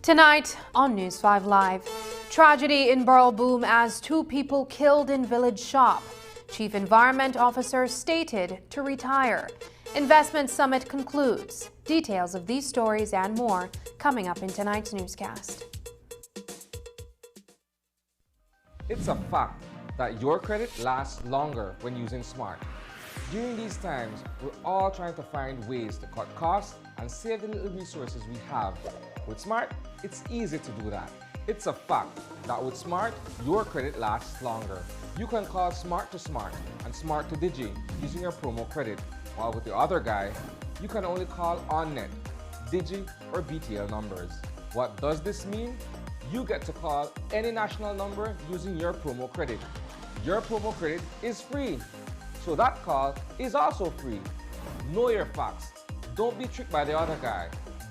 Tonight on News 5 Live, tragedy in Borough boom as 2 people killed in village shop. Chief Environment Officer stated to retire. Investment Summit concludes. Details of these stories and more coming up in tonight's newscast. It's a fact that your credit lasts longer when using Smart. During these times, we're all trying to find ways to cut costs and save the little resources we have. With Smart, it's easy to do that. It's a fact that with Smart, your credit lasts longer. You can call Smart to Smart and Smart to Digi using your promo credit, while with the other guy, you can only call OnNet, Digi, or BTL numbers. What does this mean? You get to call any national number using your promo credit. Your promo credit is free, so that call is also free. Know your facts. Don't be tricked by the other guy.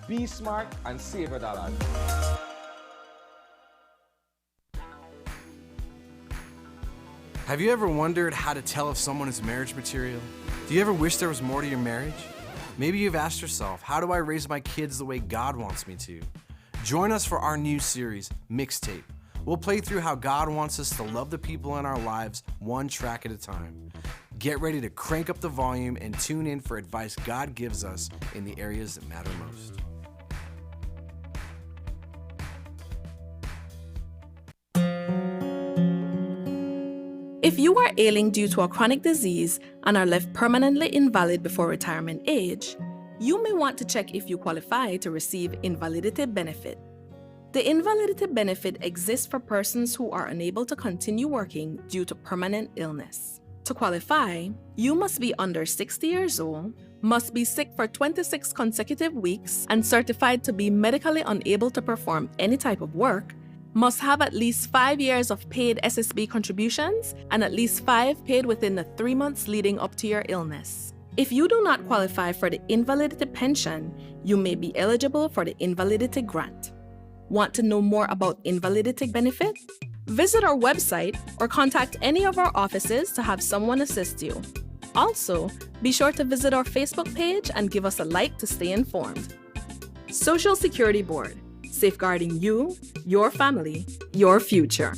Be smart and save your dollars. Have you ever wondered how to tell if someone is marriage material? Do you ever wish there was more to your marriage? Maybe you've asked yourself, how do I raise my kids the way God wants me to? Join us for our new series, Mixtape. We'll play through how God wants us to love the people in our lives one track at a time. Get ready to crank up the volume and tune in for advice God gives us in the areas that matter most. If you are ailing due to a chronic disease and are left permanently invalid before retirement age, you may want to check if you qualify to receive invalidity benefit. The invalidity benefit exists for persons who are unable to continue working due to permanent illness. To qualify, you must be under 60 years old, must be sick for 26 consecutive weeks and certified to be medically unable to perform any type of work, must have at least 5 years of paid SSB contributions and at least 5 paid within the 3 months leading up to your illness. If you do not qualify for the invalidity pension, you may be eligible for the invalidity grant. Want to know more about invalidity benefit? Visit our website or contact any of our offices to have someone assist you. Also, be sure to visit our Facebook page and give us a like to stay informed. Social Security Board, safeguarding you, your family, your future.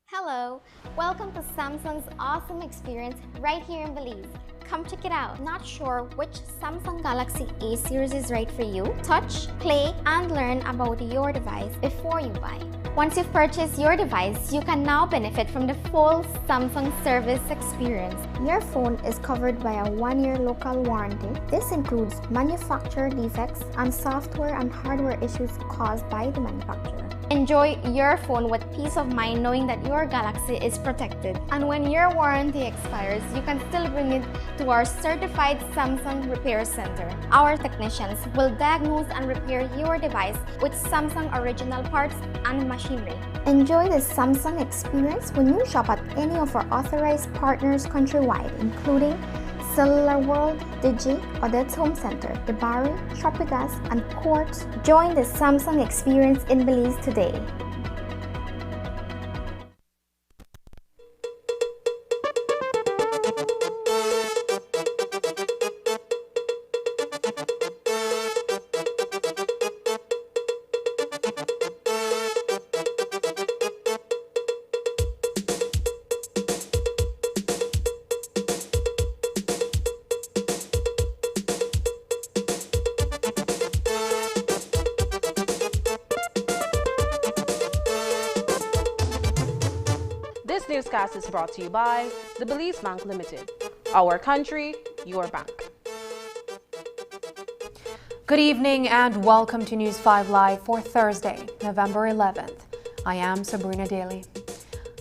Hello, welcome to Samsung's awesome experience right here in Belize. Come check it out. Not sure which Samsung Galaxy A series is right for you? Touch, play, and learn about your device before you buy. Once you've purchased your device, you can now benefit from the full Samsung service experience. Your phone is covered by a 1-year local warranty. This includes manufacturer defects and software and hardware issues caused by the manufacturer. Enjoy your phone with peace of mind knowing that your Galaxy is protected. And when your warranty expires, you can still bring it to our certified Samsung Repair Center. Our technicians will diagnose and repair your device with Samsung original parts and machinery. Enjoy the Samsung experience when you shop at any of our authorized partners countrywide, including Cellular World, Digi, Odette's Home Center, Debari, Tropigas, and Quartz. Join the Samsung experience in Belize today. This newscast is brought to you by the Belize Bank Limited. Our country, your bank. Good evening and welcome to News 5 Live for Thursday, November 11th. I am Sabrina Daly.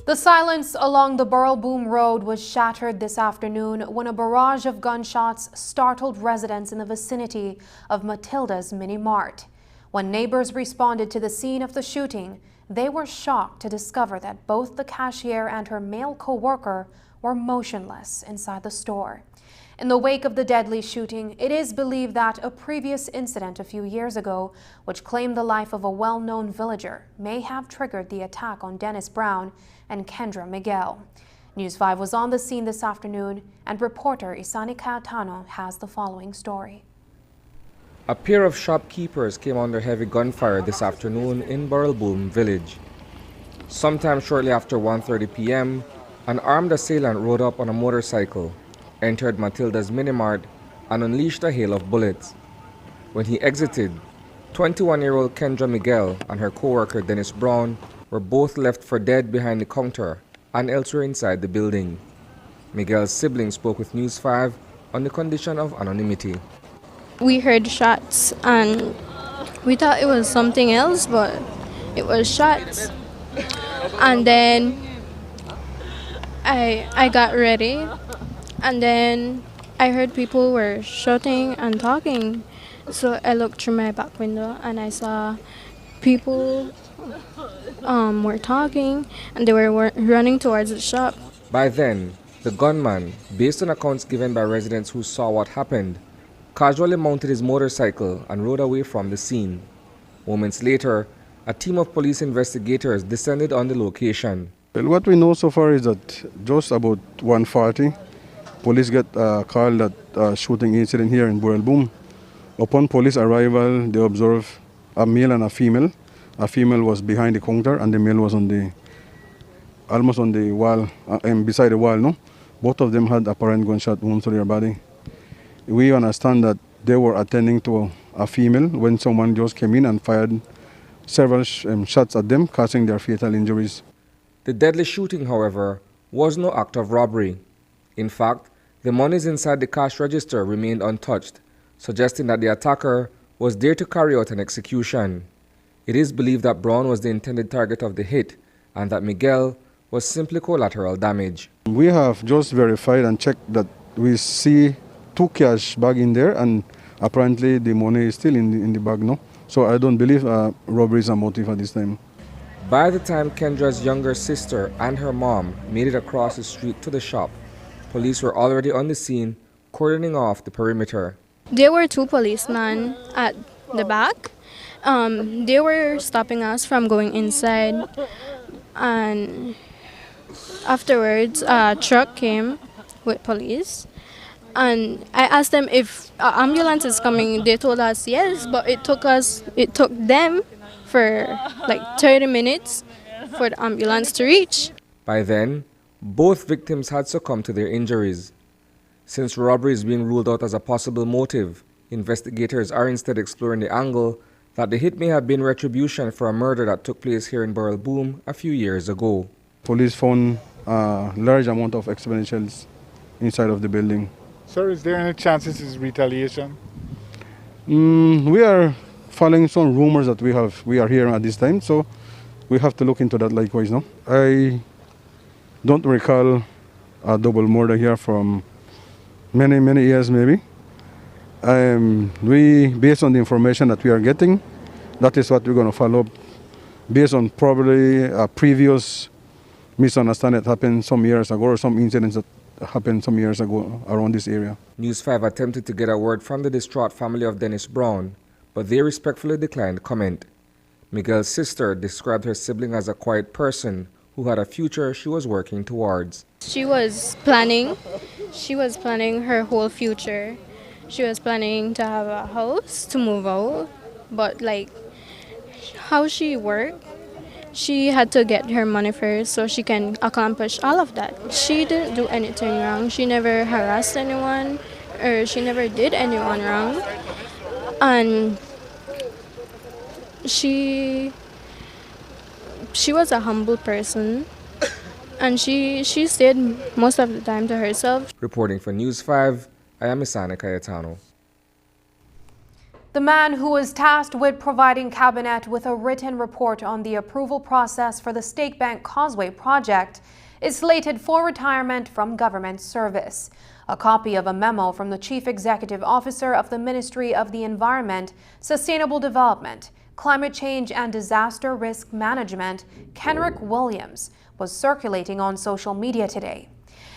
The silence along the Burrell Boom Road was shattered this afternoon when a barrage of gunshots startled residents in the vicinity of Matilda's Mini Mart. When neighbors responded to the scene of the shooting, they were shocked to discover that both the cashier and her male co-worker were motionless inside the store. In the wake of the deadly shooting, it is believed that a previous incident a few years ago, which claimed the life of a well-known villager, may have triggered the attack on Dennis Brown and Kendra Miguel. News 5 was on the scene this afternoon, and reporter Isani Cayetano has the following story. A pair of shopkeepers came under heavy gunfire this afternoon in Burrell Boom village. Sometime shortly after 1:30 p.m., an armed assailant rode up on a motorcycle, entered Matilda's Minimart, and unleashed a hail of bullets. When he exited, 21-year-old Kendra Miguel and her co-worker Dennis Brown were both left for dead behind the counter and elsewhere inside the building. Miguel's siblings spoke with News 5 on the condition of anonymity. We heard shots and we thought it was something else, but it was shots. And then I got ready, and then I heard people were shouting and talking. So I looked through my back window and I saw people were talking and they were running towards the shop. By then, the gunman, based on accounts given by residents who saw what happened, casually mounted his motorcycle and rode away from the scene. Moments later, a team of police investigators descended on the location. Well, what we know so far is that just about 1:40, police get a call that shooting incident here in Burrell Boom. Upon police arrival, they observed a male and a female. A female was behind the counter and the male was almost on the wall, beside the wall. No, both of them had apparent gunshot wounds to their body. We understand that they were attending to a female when someone just came in and fired several shots at them, causing their fatal injuries. The deadly shooting, however, was no act of robbery. In fact, the monies inside the cash register remained untouched, suggesting that the attacker was there to carry out an execution. It is believed that Brown was the intended target of the hit and that Miguel was simply collateral damage. We have just verified and checked that we see 2 cash bags in there, and apparently the money is still in the bag, no? So I don't believe robbery is a motive at this time. By the time Kendra's younger sister and her mom made it across the street to the shop, police were already on the scene, cordoning off the perimeter. There were 2 policemen at the back. They were stopping us from going inside, and afterwards a truck came with police. And I asked them if an ambulance is coming. They told us yes, but it took them for like 30 minutes for the ambulance to reach. By then, both victims had succumbed to their injuries. Since robbery is being ruled out as a possible motive, investigators are instead exploring the angle that the hit may have been retribution for a murder that took place here in Burrell Boom a few years ago. Police found a large amount of exponentials inside of the building. Sir, is there any chances it's retaliation? We are following some rumors that we are hearing at this time, so we have to look into that likewise, no? I don't recall a double murder here from many years maybe. Based on the information that we are getting, that is what we're going to follow up based on probably a previous misunderstanding that happened some years ago, or some incidents that happened some years ago around this area. News 5 attempted to get a word from the distraught family of Dennis Brown, but they respectfully declined comment. Miguel's sister described her sibling as a quiet person who had a future she was working towards. She was planning her whole future. She was planning to have a house, to move out, but like how she worked, she had to get her money first so she can accomplish all of that. She didn't do anything wrong. She never harassed anyone, or she never did anyone wrong. And she was a humble person, and she stayed most of the time to herself. Reporting for News 5, I am Isani Cayetano. The man who was tasked with providing Cabinet with a written report on the approval process for the Stake Bank Causeway project is slated for retirement from government service. A copy of a memo from the Chief Executive Officer of the Ministry of the Environment, Sustainable Development, Climate Change and Disaster Risk Management, Kenrick Williams, was circulating on social media today.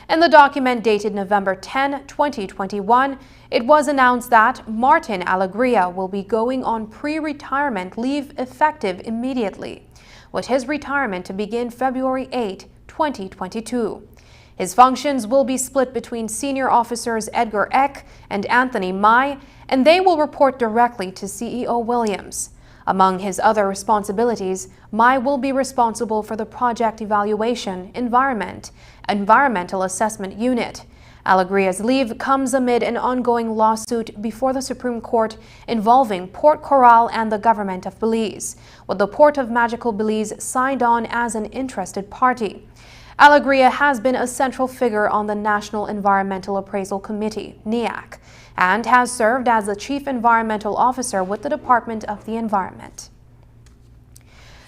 In the document dated November 10, 2021, it was announced that Martin Alegria will be going on pre-retirement leave effective immediately, with his retirement to begin February 8, 2022. His functions will be split between senior officers Edgar Eck and Anthony Mai, and they will report directly to CEO Williams. Among his other responsibilities, Mai will be responsible for the project evaluation, environmental assessment unit. Alegria's leave comes amid an ongoing lawsuit before the Supreme Court involving Port Coral and the government of Belize, with the Port of Magical Belize signed on as an interested party. Alegria has been a central figure on the National Environmental Appraisal Committee, NEAC, and has served as the Chief Environmental Officer with the Department of the Environment.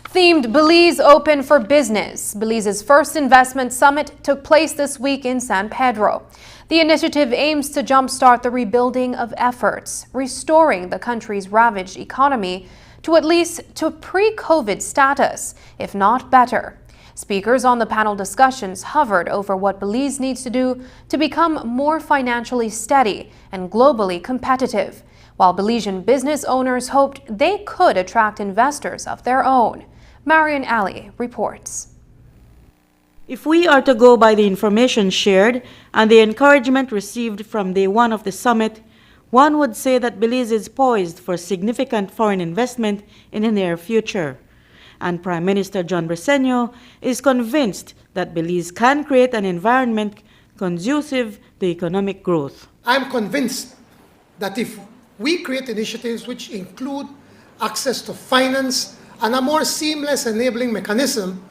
Themed Belize Open for Business. Belize's first investment summit took place this week in San Pedro. The initiative aims to jumpstart the rebuilding of efforts, restoring the country's ravaged economy to at least to pre-COVID status, if not better. Speakers on the panel discussions hovered over what Belize needs to do to become more financially steady and globally competitive, while Belizean business owners hoped they could attract investors of their own. Marian Ali reports. If we are to go by the information shared and the encouragement received from day one of the summit, one would say that Belize is poised for significant foreign investment in the near future. And Prime Minister John Briceño is convinced that Belize can create an environment conducive to economic growth. I'm convinced that if we create initiatives which include access to finance and a more seamless enabling mechanism,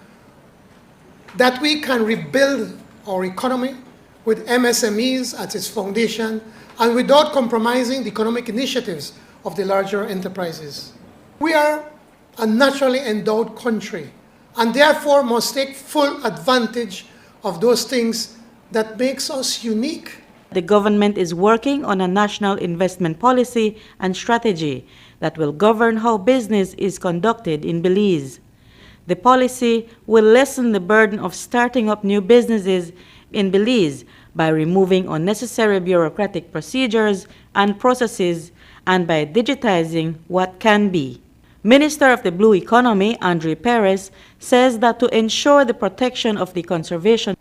that we can rebuild our economy with MSMEs at its foundation and without compromising the economic initiatives of the larger enterprises. We are a naturally endowed country and therefore must take full advantage of those things that makes us unique. The government is working on a national investment policy and strategy that will govern how business is conducted in Belize. The policy will lessen the burden of starting up new businesses in Belize by removing unnecessary bureaucratic procedures and processes and by digitizing what can be. Minister of the Blue Economy, Andre Perez, says that to ensure the protection of the conservation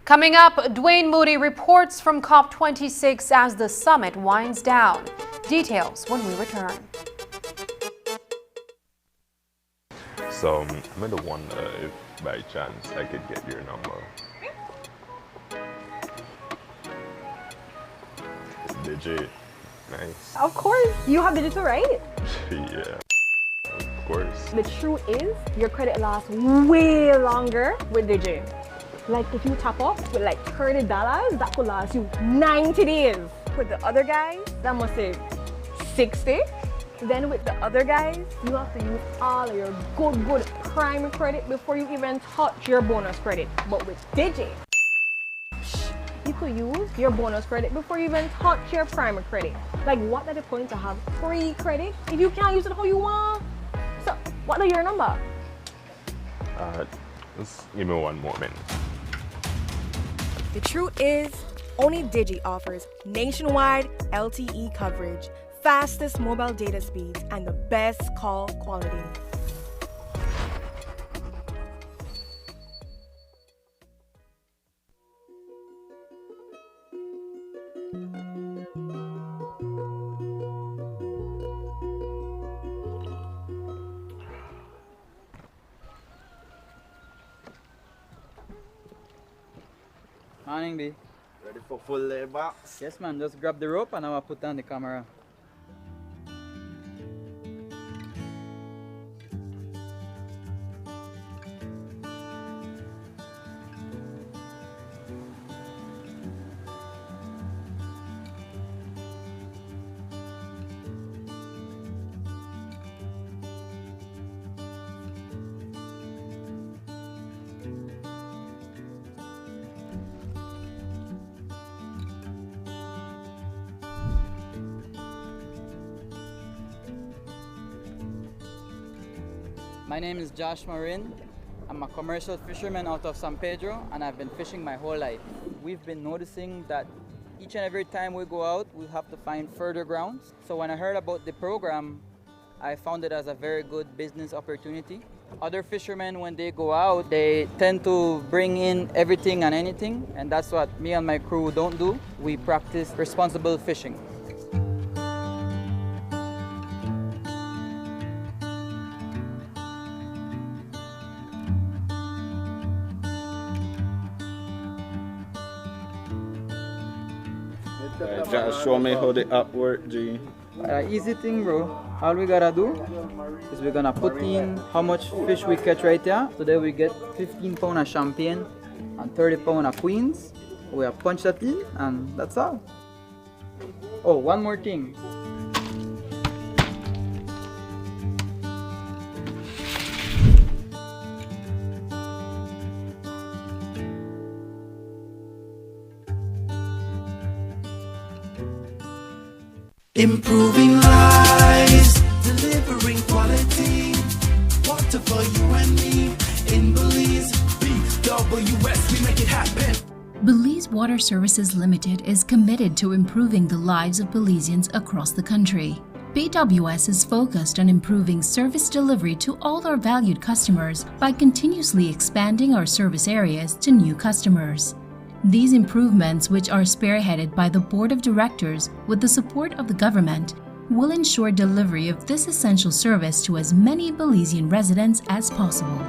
Coming up, Dwayne Moody reports from COP26 as the summit winds down. Details when we return. So I'm going to wonder if by chance I could get your number. It's digit. Nice. Of course, you have digital, right? Yeah, of course. The truth is, your credit lasts way longer with Digi. Like if you top up with like $30, that could last you 90 days. With the other guys, that must save 60. Then with the other guys, you have to use all of your good prime credit before you even touch your bonus credit. But with Digi, you could use your bonus credit before you even touch your prime credit. Like, what are the point to have free credit if you can't use it how you want? So, what are your number? Just give me one moment. The truth is, only Digi offers nationwide LTE coverage, fastest mobile data speeds, and the best call quality. Morning, B. Ready for full laid box? Yes, man. Just grab the rope and I will put on the camera. My name is Josh Marin. I'm a commercial fisherman out of San Pedro and I've been fishing my whole life. We've been noticing that each and every time we go out, we have to find further grounds. So when I heard about the program, I found it as a very good business opportunity. Other fishermen, when they go out, they tend to bring in everything and anything, and that's what me and my crew don't do. We practice responsible fishing. Just show me how the app work, G. Easy thing, bro. All we gotta do is we're gonna put in how much fish we catch right there. So then we get 15 pounds of champagne and 30 pounds of queens. We have punch that in and that's all. Oh, one more thing. Improving lives, delivering quality. Water for you and me. In Belize, BWS, we make it happen. Belize Water Services Limited is committed to improving the lives of Belizeans across the country. BWS is focused on improving service delivery to all our valued customers by continuously expanding our service areas to new customers. These improvements, which are spearheaded by the Board of Directors with the support of the government, will ensure delivery of this essential service to as many Belizean residents as possible.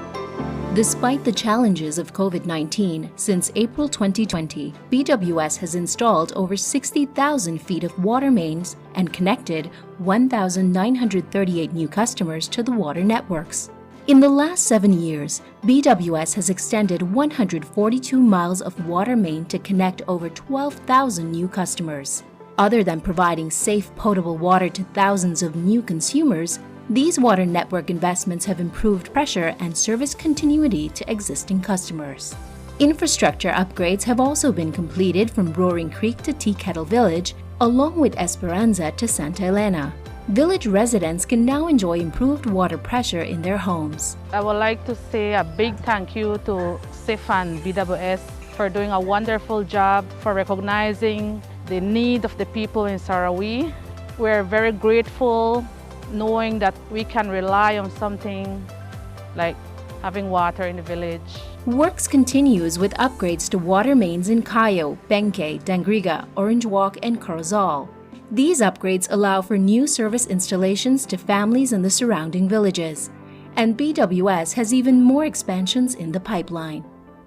Despite the challenges of COVID-19, since April 2020, BWS has installed over 60,000 feet of water mains and connected 1,938 new customers to the water networks. In the last 7 years, BWS has extended 142 miles of water main to connect over 12,000 new customers. Other than providing safe potable water to thousands of new consumers, these water network investments have improved pressure and service continuity to existing customers. Infrastructure upgrades have also been completed from Roaring Creek to Tea Kettle Village, along with Esperanza to Santa Elena. Village residents can now enjoy improved water pressure in their homes. I would like to say a big thank you to SIF and BWS for doing a wonderful job, for recognizing the need of the people in Sarawee. We're very grateful knowing that we can rely on something like having water in the village. Works continues with upgrades to water mains in Cayo, Benque, Dangriga, Orange Walk, and Corozal. These upgrades allow for new service installations to families in the surrounding villages, and BWS has even more expansions in the pipeline.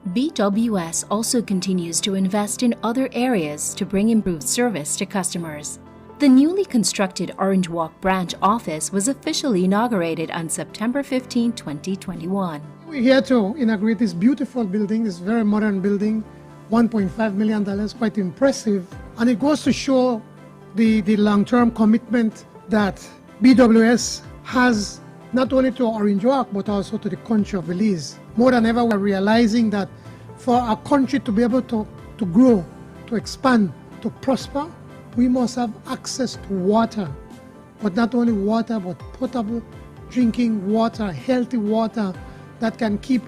BWS also continues to invest in other areas to bring improved service to customers. The newly constructed Orange Walk branch office was officially inaugurated on September 15, 2021. We're here to inaugurate this beautiful building, this very modern building, $1.5 million, quite impressive. And it goes to show the long-term commitment that BWS has not only to Orange Walk, but also to the country of Belize. More than ever, we're realizing that for our country to be able to grow, to expand, to prosper, we must have access to water. But not only water, but potable drinking water, healthy water that can keep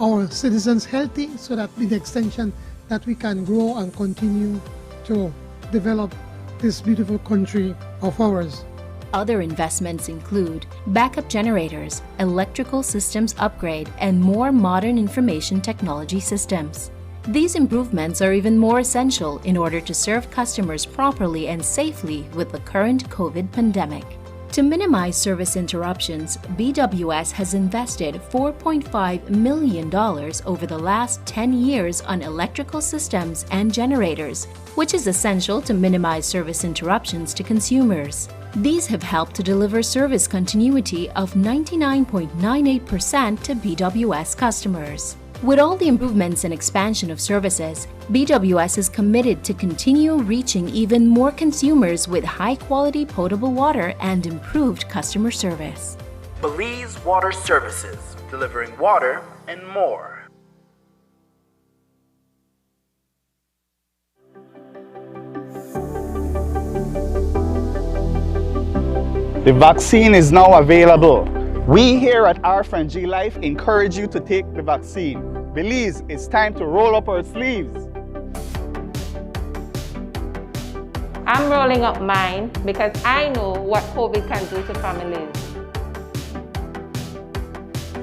our citizens healthy, so that with the extension that we can grow and continue to develop this beautiful country of ours. Other investments include backup generators, electrical systems upgrade, and more modern information technology systems. These improvements are even more essential in order to serve customers properly and safely with the current COVID pandemic. To minimize service interruptions, BWS has invested $4.5 million over the last 10 years on electrical systems and generators, which is essential to minimize service interruptions to consumers. These have helped to deliver service continuity of 99.98% to BWS customers. With all the improvements and expansion of services, BWS is committed to continue reaching even more consumers with high-quality potable water and improved customer service. Belize Water Services, delivering water and more. The vaccine is now available. We here at Our Friend G Life encourage you to take the vaccine. Belize, it's time to roll up our sleeves. I'm rolling up mine because I know what COVID can do to families.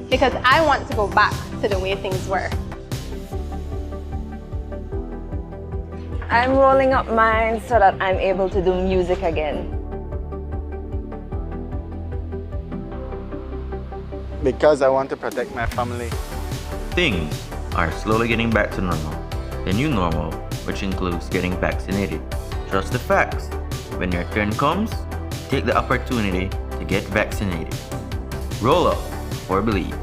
Because I want to go back to the way things were. I'm rolling up mine so that I'm able to do music again. Because I want to protect my family. Things are slowly getting back to normal. The new normal, which includes getting vaccinated. Trust the facts. When your turn comes, take the opportunity to get vaccinated. Roll up or believe.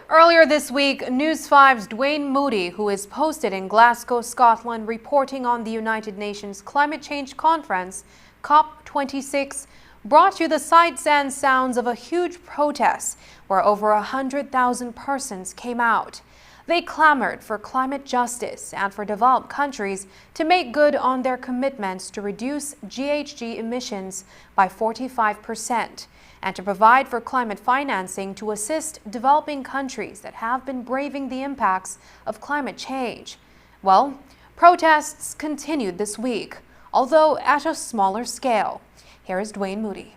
Earlier this week, News 5's Dwayne Moody, who is posted in Glasgow, Scotland, reporting on the United Nations Climate Change Conference, COP26, brought you the sights and sounds of a huge protest where over 100,000 persons came out. They clamored for climate justice and for developed countries to make good on their commitments to reduce GHG emissions by 45%. And to provide for climate financing to assist developing countries that have been braving the impacts of climate change. Well, protests continued this week, although at a smaller scale. Here is Dwayne Moody.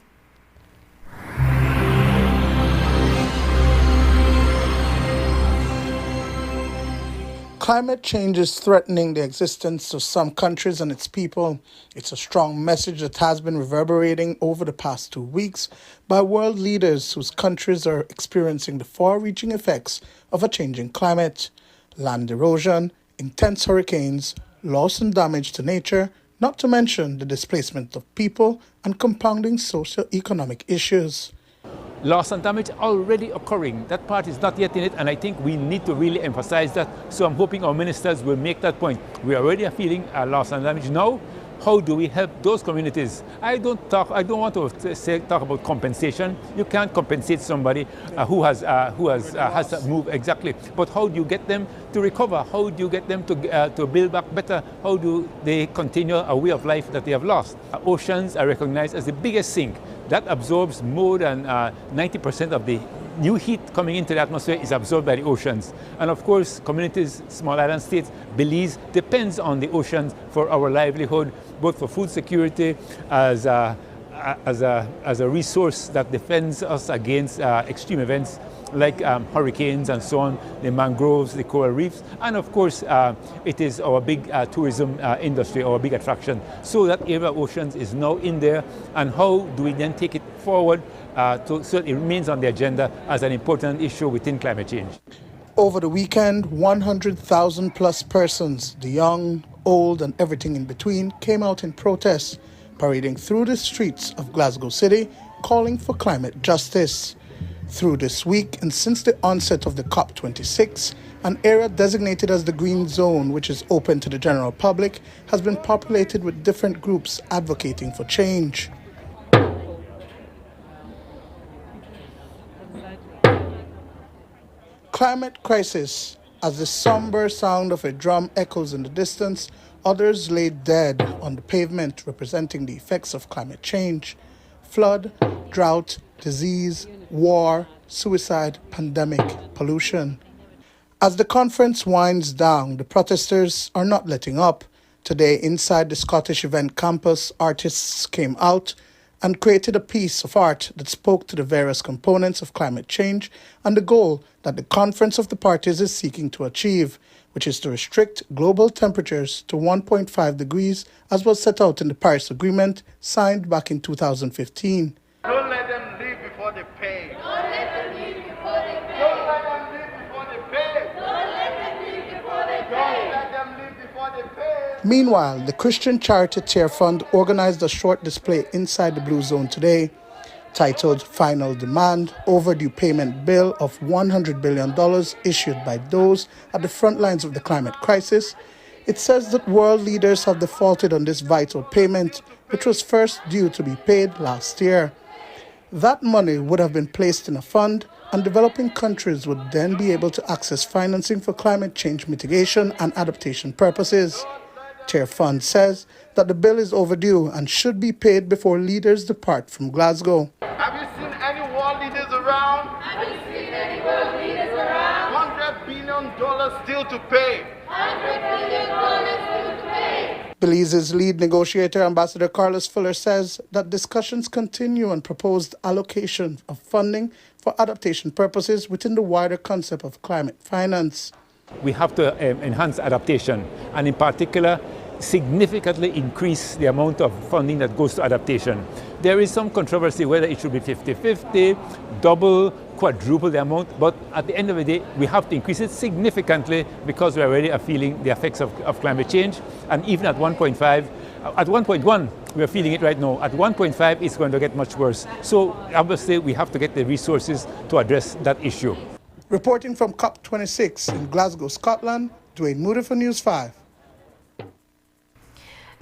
Climate change is threatening the existence of some countries and its people. It's a strong message that has been reverberating over the past 2 weeks by world leaders whose countries are experiencing the far-reaching effects of a changing climate. Land erosion, intense hurricanes, loss and damage to nature, not to mention the displacement of people and compounding socio-economic issues. Loss and damage already occurring. That part is not yet in it, and I think we need to really emphasize that. So I'm hoping our ministers will make that point. We already are feeling loss and damage now. How do we help those communities? I don't want to talk about compensation. You can't compensate somebody who has to move exactly. But how do you get them to recover? How do you get them to build back better? How do they continue a way of life that they have lost? Oceans are recognized as the biggest sink. That absorbs more than 90% of the new heat coming into the atmosphere is absorbed by the oceans. And of course, communities, small island states, Belize depends on the oceans for our livelihood, both for food security as a resource that defends us against extreme events like hurricanes and so on, the mangroves, the coral reefs, and of course it is our big tourism industry, our big attraction. So that area of oceans is now in there, and how do we then take it forward so that it remains on the agenda as an important issue within climate change? Over the weekend, 100,000 plus persons, the young, old, and everything in between, came out in protest, parading through the streets of Glasgow City, calling for climate justice. Through this week, and since the onset of the COP26, an area designated as the Green Zone, which is open to the general public, has been populated with different groups advocating for change. Climate crisis. As the somber sound of a drum echoes in the distance, others lay dead on the pavement, representing the effects of climate change. Flood, drought, disease, war, suicide, pandemic, pollution. As the conference winds down, the protesters are not letting up. Today, inside the Scottish Event Campus, artists came out and created a piece of art that spoke to the various components of climate change and the goal that the Conference of the Parties is seeking to achieve, which is to restrict global temperatures to 1.5 degrees, as was set out in the Paris Agreement signed back in 2015. Don't let them leave before they pay. Don't let them leave before they pay. Don't let them leave before they pay. Don't let them leave before they pay. Don't let them leave before they pay. Meanwhile, the Christian Charity Tear Fund organized a short display inside the Blue Zone today, titled Final Demand, Overdue Payment Bill of $100 billion issued by those at the front lines of the climate crisis. It says that world leaders have defaulted on this vital payment, which was first due to be paid last year. That money would have been placed in a fund, and developing countries would then be able to access financing for climate change mitigation and adaptation purposes. Tear Fund says that the bill is overdue and should be paid before leaders depart from Glasgow. Have you seen any world leaders around? Have you seen any world leaders around? $100 billion still to pay. $100 billion still to pay. Belize's lead negotiator, Ambassador Carlos Fuller, says that discussions continue on proposed allocation of funding for adaptation purposes within the wider concept of climate finance. We have to enhance adaptation, and in particular, significantly increase the amount of funding that goes to adaptation. There is some controversy whether it should be 50-50, double, quadruple the amount, but at the end of the day, we have to increase it significantly because we already are feeling the effects of climate change. And even at 1.5, at 1.1, we are feeling it right now. At 1.5, it's going to get much worse. So obviously, we have to get the resources to address that issue. Reporting from COP26 in Glasgow, Scotland, Dwayne Moody for News 5.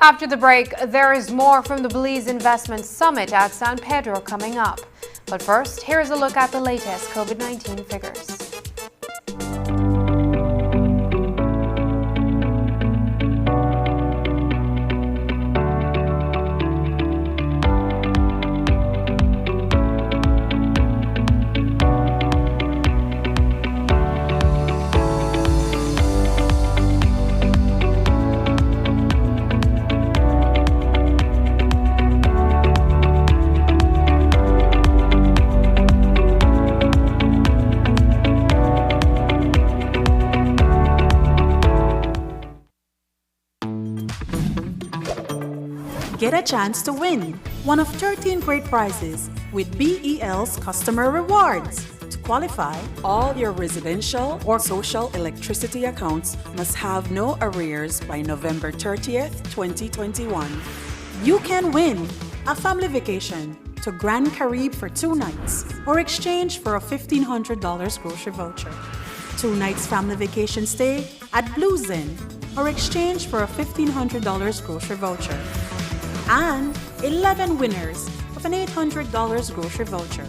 After the break, there is more from the Belize Investment Summit at San Pedro coming up. But first, here's a look at the latest COVID-19 figures. Get a chance to win one of 13 great prizes with BEL's Customer Rewards. To qualify, all your residential or social electricity accounts must have no arrears by November 30th, 2021. You can win a family vacation to Grand Caribbean for 2 nights or exchange for a $1,500 grocery voucher. 2 nights family vacation stay at Blue Zen or exchange for a $1,500 grocery voucher. And 11 winners of an $800 grocery voucher.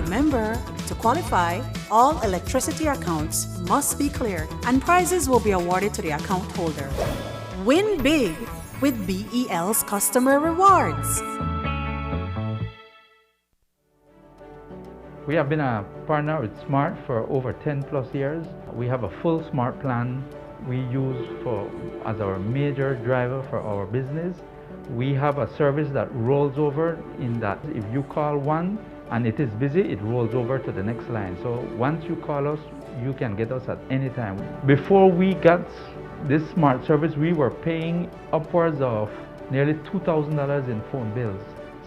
Remember, to qualify, all electricity accounts must be cleared and prizes will be awarded to the account holder. Win big with BEL's Customer Rewards. We have been a partner with Smart for over 10 plus years. We have a full Smart plan we use as our major driver for our business. We have a service that rolls over in that if you call one and it is busy, it rolls over to the next line. So once you call us, you can get us at any time. Before we got this Smart service, we were paying upwards of nearly $2,000 in phone bills.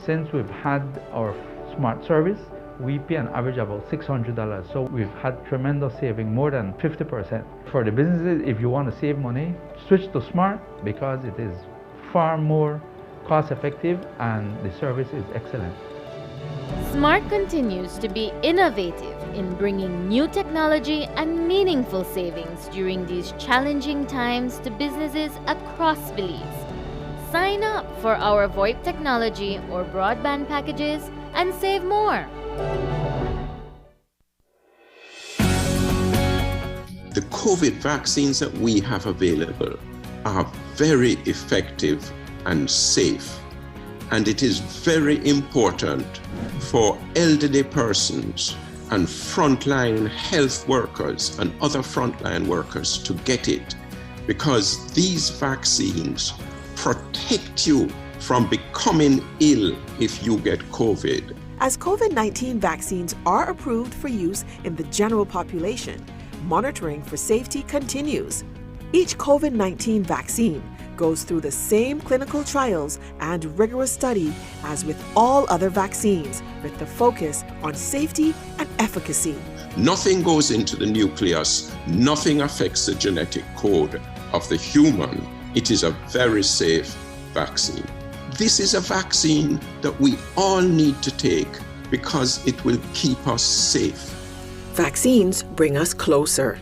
Since we've had our Smart service, we pay an average about $600. So we've had tremendous saving, more than 50%. For the businesses, if you want to save money, switch to Smart because it is far more cost effective and the service is excellent. Smart continues to be innovative in bringing new technology and meaningful savings during these challenging times to businesses across Belize. Sign up for our VoIP technology or broadband packages and save more. The COVID vaccines that we have available are very effective and safe. And it is very important for elderly persons and frontline health workers and other frontline workers to get it, because these vaccines protect you from becoming ill if you get COVID. As COVID-19 vaccines are approved for use in the general population, monitoring for safety continues. Each COVID-19 vaccine goes through the same clinical trials and rigorous study as with all other vaccines, with the focus on safety and efficacy. Nothing goes into the nucleus, nothing affects the genetic code of the human. It is a very safe vaccine. This is a vaccine that we all need to take because it will keep us safe. Vaccines bring us closer.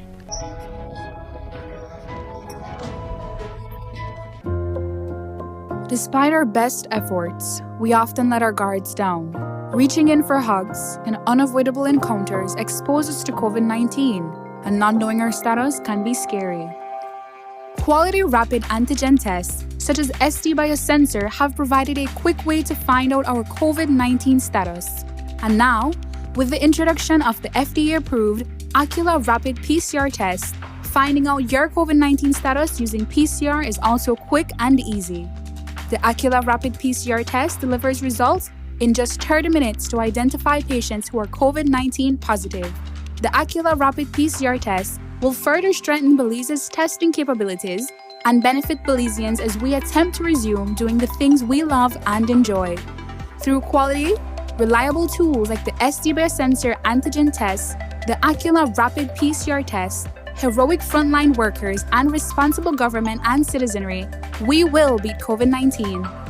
Despite our best efforts, we often let our guards down. Reaching in for hugs and unavoidable encounters expose us to COVID-19, and not knowing our status can be scary. Quality rapid antigen tests, such as SD Biosensor, have provided a quick way to find out our COVID-19 status. And now, with the introduction of the FDA-approved Acula Rapid PCR test, finding out your COVID-19 status using PCR is also quick and easy. The Acula Rapid PCR test delivers results in just 30 minutes to identify patients who are COVID-19 positive. The Acula Rapid PCR test will further strengthen Belize's testing capabilities and benefit Belizeans as we attempt to resume doing the things we love and enjoy. Through quality, reliable tools like the SD Biosensor antigen test, the Acula Rapid PCR test, heroic frontline workers, and responsible government and citizenry, we will beat COVID-19.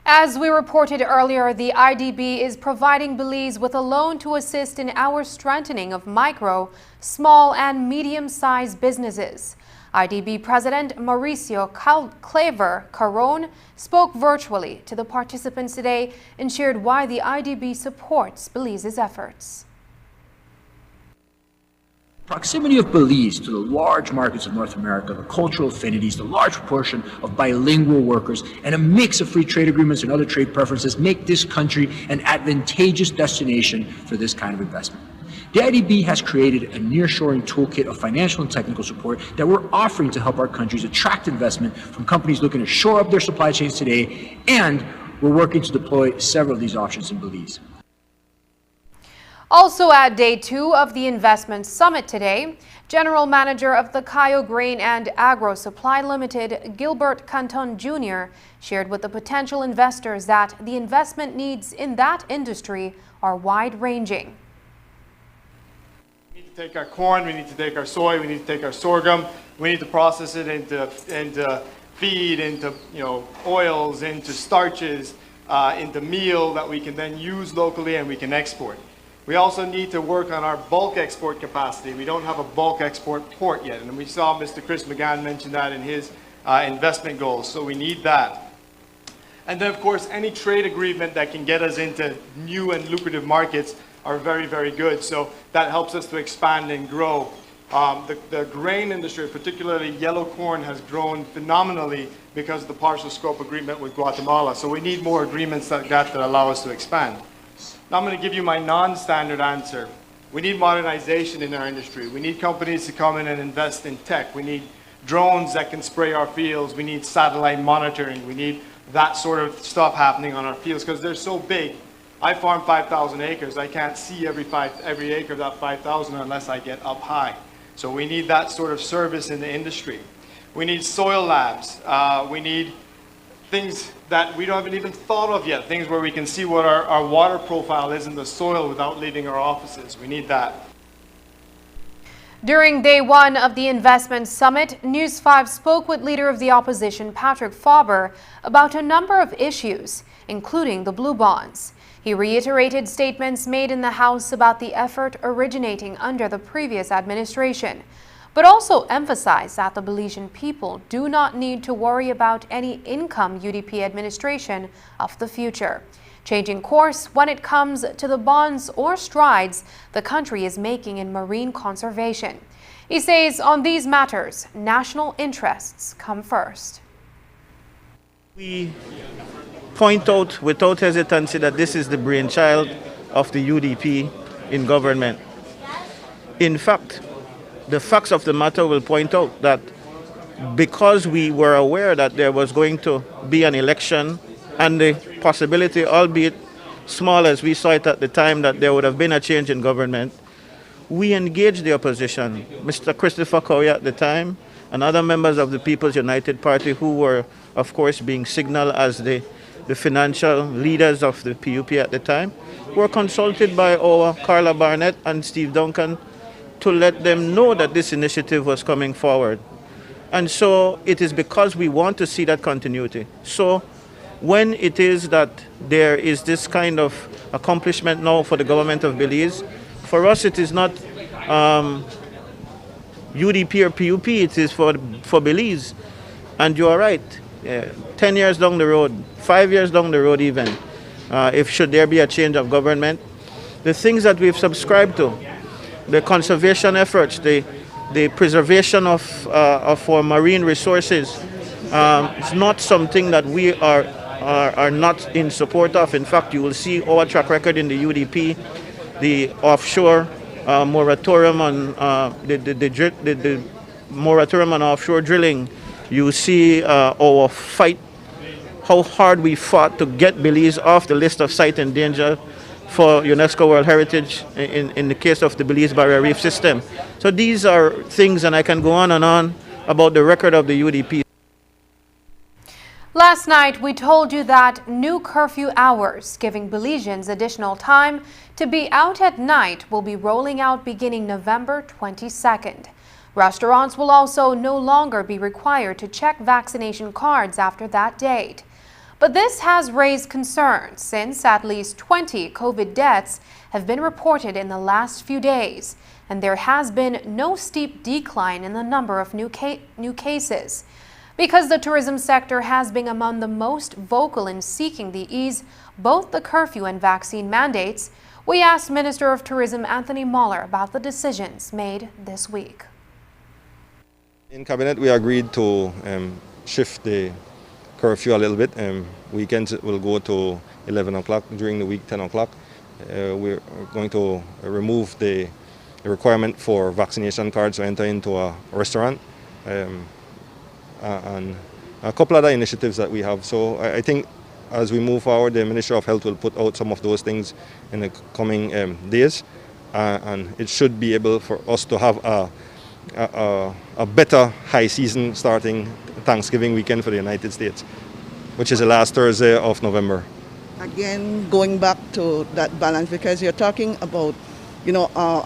As we reported earlier, the IDB is providing Belize with a loan to assist in our strengthening of micro, small, and medium-sized businesses. IDB President Mauricio Claver Caron spoke virtually to the participants today and shared why the IDB supports Belize's efforts. Proximity of Belize to the large markets of North America, the cultural affinities, the large proportion of bilingual workers, and a mix of free trade agreements and other trade preferences make this country an advantageous destination for this kind of investment. The IDB has created a nearshoring toolkit of financial and technical support that we're offering to help our countries attract investment from companies looking to shore up their supply chains today, and we're working to deploy several of these options in Belize. Also at day 2 of the Investment Summit today, General Manager of the Cayo Grain and Agro Supply Limited, Gilbert Canton Jr., shared with the potential investors that the investment needs in that industry are wide-ranging. We need to take our corn, we need to take our soy, we need to take our sorghum, we need to process it into feed, into oils, into starches, into meal that we can then use locally and we can export. We also need to work on our bulk export capacity. We don't have a bulk export port yet, and we saw Mr. Chris McGann mention that in his investment goals, so we need that. And then, of course, any trade agreement that can get us into new and lucrative markets are very, very good, so that helps us to expand and grow. The grain industry, particularly yellow corn, has grown phenomenally because of the partial scope agreement with Guatemala, so we need more agreements like that allow us to expand. Now I'm going to give you my non-standard answer. We need modernization in our industry. We need companies to come in and invest in tech. We need drones that can spray our fields. We need satellite monitoring. We need that sort of stuff happening on our fields because they're so big. I farm 5,000 acres. I can't see every acre of that 5,000 unless I get up high. So we need that sort of service in the industry. We need soil labs. We need things that we haven't even thought of yet, things where we can see what our water profile is in the soil without leaving our offices. We need that. During day one of the investment summit, News 5 spoke with Leader of the Opposition, Patrick Faber, about a number of issues, including the blue bonds. He reiterated statements made in the House about the effort originating under the previous administration, but also emphasized that the Belizean people do not need to worry about any income UDP administration of the future. Changing course when it comes to the bonds or strides the country is making in marine conservation. He says on these matters, national interests come first. We point out without hesitancy that this is the brainchild of the UDP in government. In fact, the facts of the matter will point out that because we were aware that there was going to be an election and the possibility, albeit small as we saw it at the time, that there would have been a change in government, we engaged the opposition. Mr. Christopher Cowie at the time and other members of the People's United Party, who were, of course, being signaled as the financial leaders of the PUP at the time, were consulted by our Carla Barnett and Steve Duncan to let them know that this initiative was coming forward. And so it is because we want to see that continuity. So when it is that there is this kind of accomplishment now for the government of Belize, for us it is not UDP or PUP, it is for Belize. And you are right, 10 years down the road, 5 years down the road even, if should there be a change of government, the things that we've subscribed to, the conservation efforts, the preservation of our marine resources, is not something that we are not in support of. In fact, you will see our track record in the UDP, the offshore moratorium on the moratorium on offshore drilling. You see our fight, how hard we fought to get Belize off the list of site in danger for UNESCO World Heritage in the case of the Belize Barrier Reef System. So these are things, and I can go on and on about the record of the UDP. Last night, we told you that new curfew hours, giving Belizeans additional time to be out at night, will be rolling out beginning November 22nd. Restaurants will also no longer be required to check vaccination cards after that date. But this has raised concerns since at least 20 COVID deaths have been reported in the last few days, and there has been no steep decline in the number of new cases. Because the tourism sector has been among the most vocal in seeking the ease both the curfew and vaccine mandates, we asked Minister of Tourism Anthony Moller about the decisions made this week. In Cabinet, we agreed to shift the curfew a little bit. Weekends it will go to 11 o'clock, during the week 10 o'clock. We're going to remove the requirement for vaccination cards to enter into a restaurant, and a couple other initiatives that we have. So I think as we move forward, the Ministry of Health will put out some of those things in the coming days, and it should be able for us to have a better high season starting Thanksgiving weekend for the United States, which is the last Thursday of November. Again, going back to that balance, because you're talking about,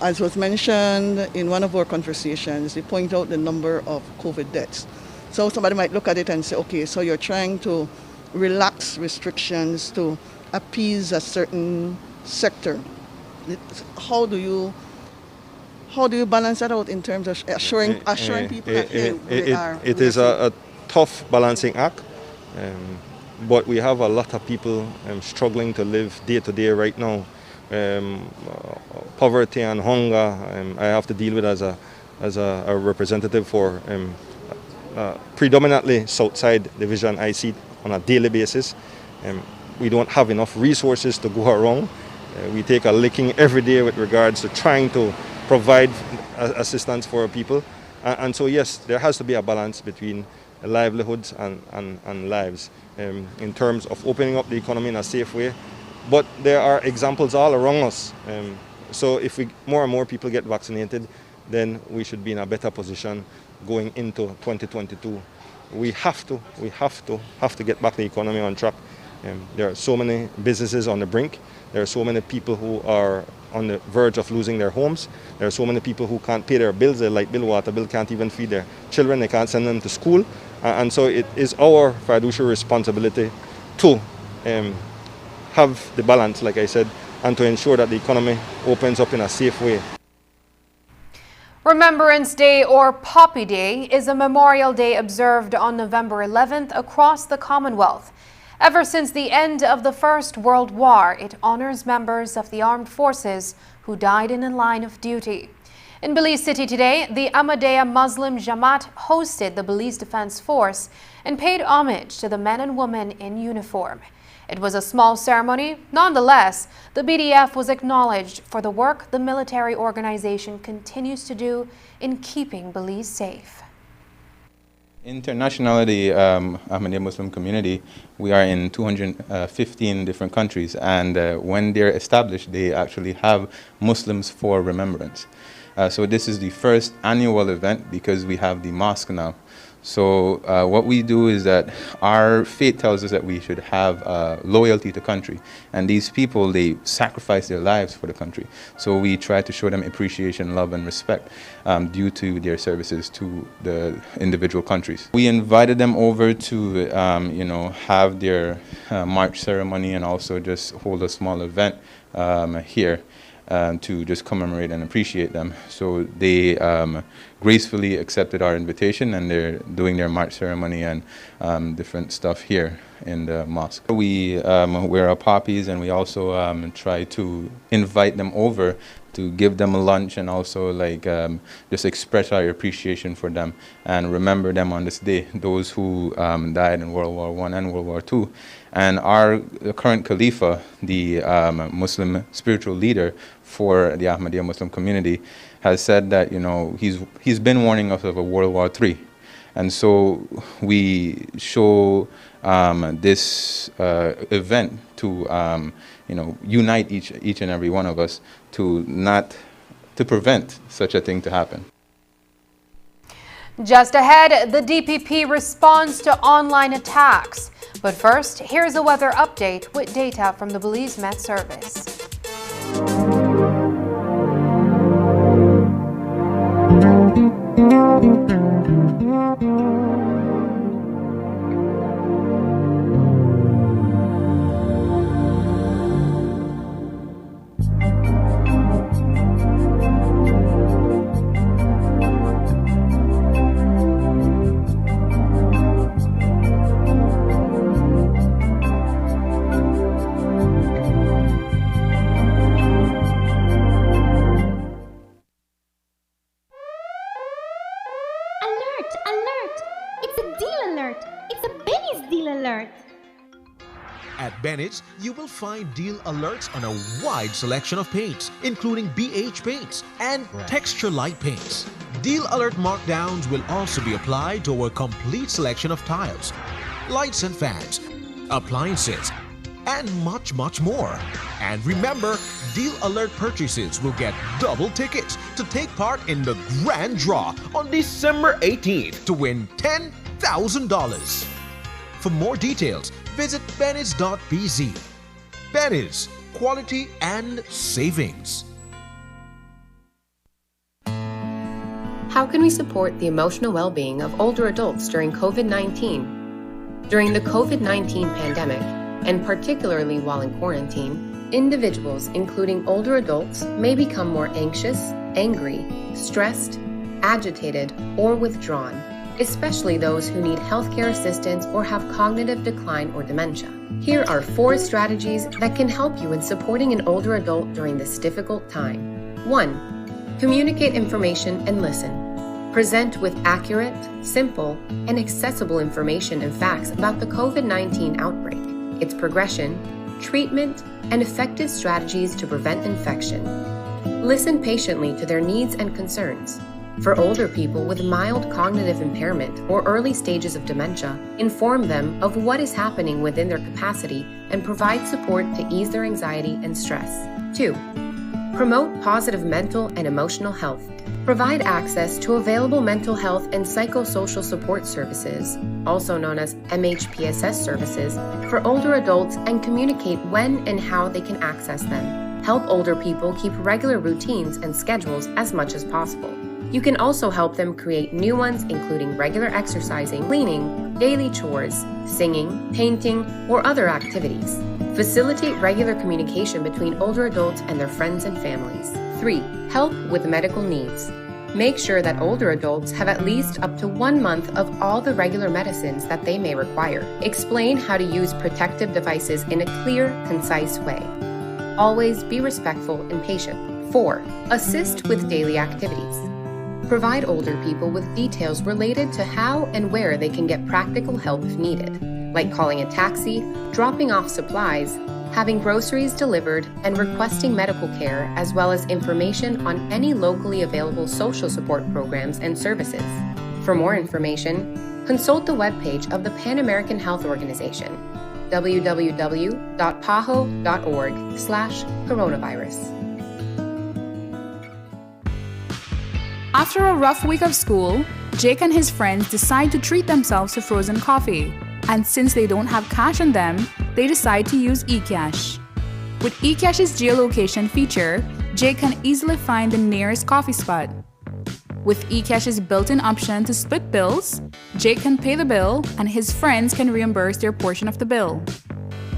as was mentioned in one of our conversations, they point out the number of COVID deaths. So somebody might look at it and say, okay, so you're trying to relax restrictions to appease a certain sector. How do you balance that out in terms of assuring people that it is a tough balancing act, but we have a lot of people struggling to live day to day right now. Poverty and hunger, I have to deal with as a representative for predominantly Southside Division. I see it on a daily basis. We don't have enough resources to go around. We take a licking every day with regards to trying to provide assistance for people. And so yes, there has to be a balance between livelihoods and lives in terms of opening up the economy in a safe way. But there are examples all around us. So if more and more people get vaccinated, then we should be in a better position going into 2022. We have to get back the economy on track. There are so many businesses on the brink. There are so many people who are on the verge of losing their homes. There are so many people who can't pay their bills, their light bill, water bill, can't even feed their children, they can't send them to school. And so it is our fiduciary responsibility to have the balance, like I said, and to ensure that the economy opens up in a safe way. Remembrance Day, or Poppy Day, is a Memorial Day observed on November 11th across the Commonwealth. Ever since the end of the First World War, it honors members of the armed forces who died in the line of duty. In Belize City today, the Ahmadiyya Muslim Jamaat hosted the Belize Defense Force and paid homage to the men and women in uniform. It was a small ceremony. Nonetheless, the BDF was acknowledged for the work the military organization continues to do in keeping Belize safe. Internationally, Ahmadiyya Muslim community, we are in 215 different countries, and when they're established, they actually have Muslims for Remembrance. So this is the first annual event because we have the mosque now. So what we do is that our faith tells us that we should have loyalty to country. And these people, they sacrifice their lives for the country. So we try to show them appreciation, love, and respect due to their services to the individual countries. We invited them over to, have their march ceremony and also just hold a small event here. To just commemorate and appreciate them. So they gracefully accepted our invitation, and they're doing their march ceremony and different stuff here in the mosque. We wear our poppies, and we also try to invite them over to give them a lunch and also just express our appreciation for them and remember them on this day, those who died in World War I and World War II. And our current Khalifa, the Muslim spiritual leader for the Ahmadiyya Muslim community, has said that he's been warning us of a World War III. And so we show this event to unite each and every one of us to prevent such a thing to happen. Just ahead, the DPP responds to online attacks. But first, here's a weather update with data from the Belize Met Service. At Bennett's, you will find deal alerts on a wide selection of paints, including BH paints and texture light paints. Deal alert markdowns will also be applied to our complete selection of tiles, lights and fans, appliances, and much, much more. And remember, deal alert purchases will get double tickets to take part in the grand draw on December 18th to win $10,000. For more details, visit Bennett's.bz. Bennett's, quality and savings. How can we support the emotional well-being of older adults during COVID-19? During the COVID-19 pandemic, and particularly while in quarantine, individuals, including older adults, may become more anxious, angry, stressed, agitated, or withdrawn, especially those who need healthcare assistance or have cognitive decline or dementia. Here are 4 strategies that can help you in supporting an older adult during this difficult time. 1. Communicate information and listen. Present with accurate, simple, and accessible information and facts about the COVID-19 outbreak, its progression, treatment, and effective strategies to prevent infection. Listen patiently to their needs and concerns. For older people with mild cognitive impairment or early stages of dementia, inform them of what is happening within their capacity and provide support to ease their anxiety and stress. 2. Promote positive mental and emotional health. Provide access to available mental health and psychosocial support services, also known as MHPSS services, for older adults and communicate when and how they can access them. Help older people keep regular routines and schedules as much as possible. You can also help them create new ones, including regular exercising, cleaning, daily chores, singing, painting, or other activities. Facilitate regular communication between older adults and their friends and families. 3. Help with medical needs. Make sure that older adults have at least up to 1 month of all the regular medicines that they may require. Explain how to use protective devices in a clear, concise way. Always be respectful and patient. 4. Assist with daily activities. Provide older people with details related to how and where they can get practical help if needed, like calling a taxi, dropping off supplies, having groceries delivered, and requesting medical care, as well as information on any locally available social support programs and services. For more information, consult the webpage of the Pan American Health Organization, www.paho.org/coronavirus. After a rough week of school, Jake and his friends decide to treat themselves to frozen coffee. And since they don't have cash on them, they decide to use eCash. With eCash's geolocation feature, Jake can easily find the nearest coffee spot. With eCash's built-in option to split bills, Jake can pay the bill and his friends can reimburse their portion of the bill.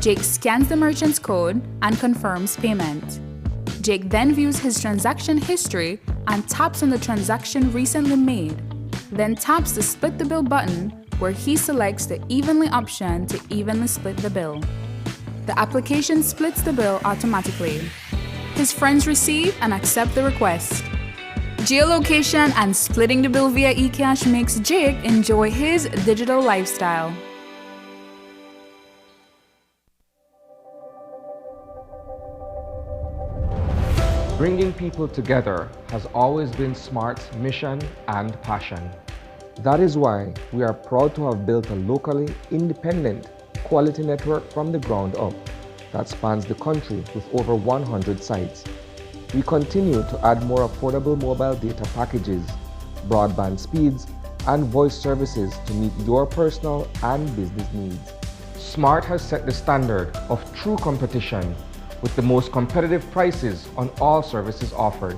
Jake scans the merchant's code and confirms payment. Jake then views his transaction history and taps on the transaction recently made, then taps the Split the Bill button where he selects the Evenly option to evenly split the bill. The application splits the bill automatically. His friends receive and accept the request. Geolocation and splitting the bill via eCash makes Jake enjoy his digital lifestyle. Bringing people together has always been SMART's mission and passion. That is why we are proud to have built a locally independent quality network from the ground up that spans the country with over 100 sites. We continue to add more affordable mobile data packages, broadband speeds, and voice services to meet your personal and business needs. SMART has set the standard of true competition with the most competitive prices on all services offered.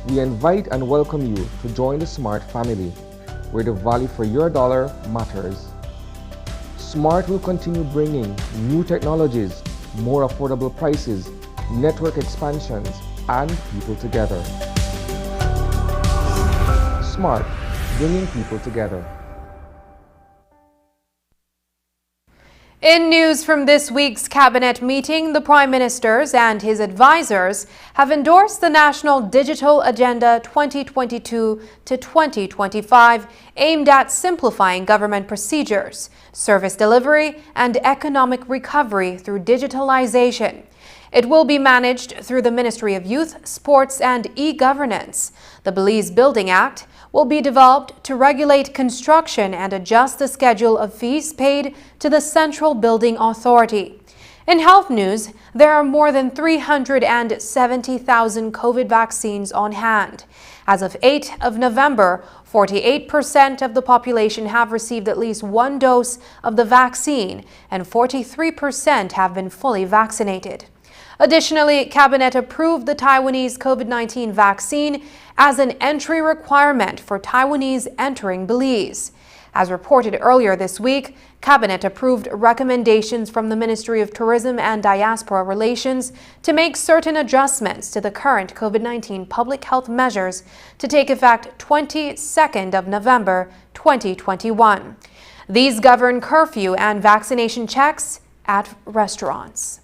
We invite and welcome you to join the SMART family, where the value for your dollar matters. SMART will continue bringing new technologies, more affordable prices, network expansions, and people together. SMART, bringing people together. In news from this week's cabinet meeting, the Prime Ministers and his advisors have endorsed the National Digital Agenda 2022 to 2025, aimed at simplifying government procedures, service delivery, and economic recovery through digitalization. It will be managed through the Ministry of Youth, Sports and E-Governance. The Belize Building Act will be developed to regulate construction and adjust the schedule of fees paid to the Central Building Authority. In health news, there are more than 370,000 COVID vaccines on hand. As of 8 of November, 48% of the population have received at least one dose of the vaccine, and 43% have been fully vaccinated. Additionally, Cabinet approved the Taiwanese COVID-19 vaccine as an entry requirement for Taiwanese entering Belize. As reported earlier this week, Cabinet approved recommendations from the Ministry of Tourism and Diaspora Relations to make certain adjustments to the current COVID-19 public health measures to take effect 22nd of November 2021. These govern curfew and vaccination checks at restaurants.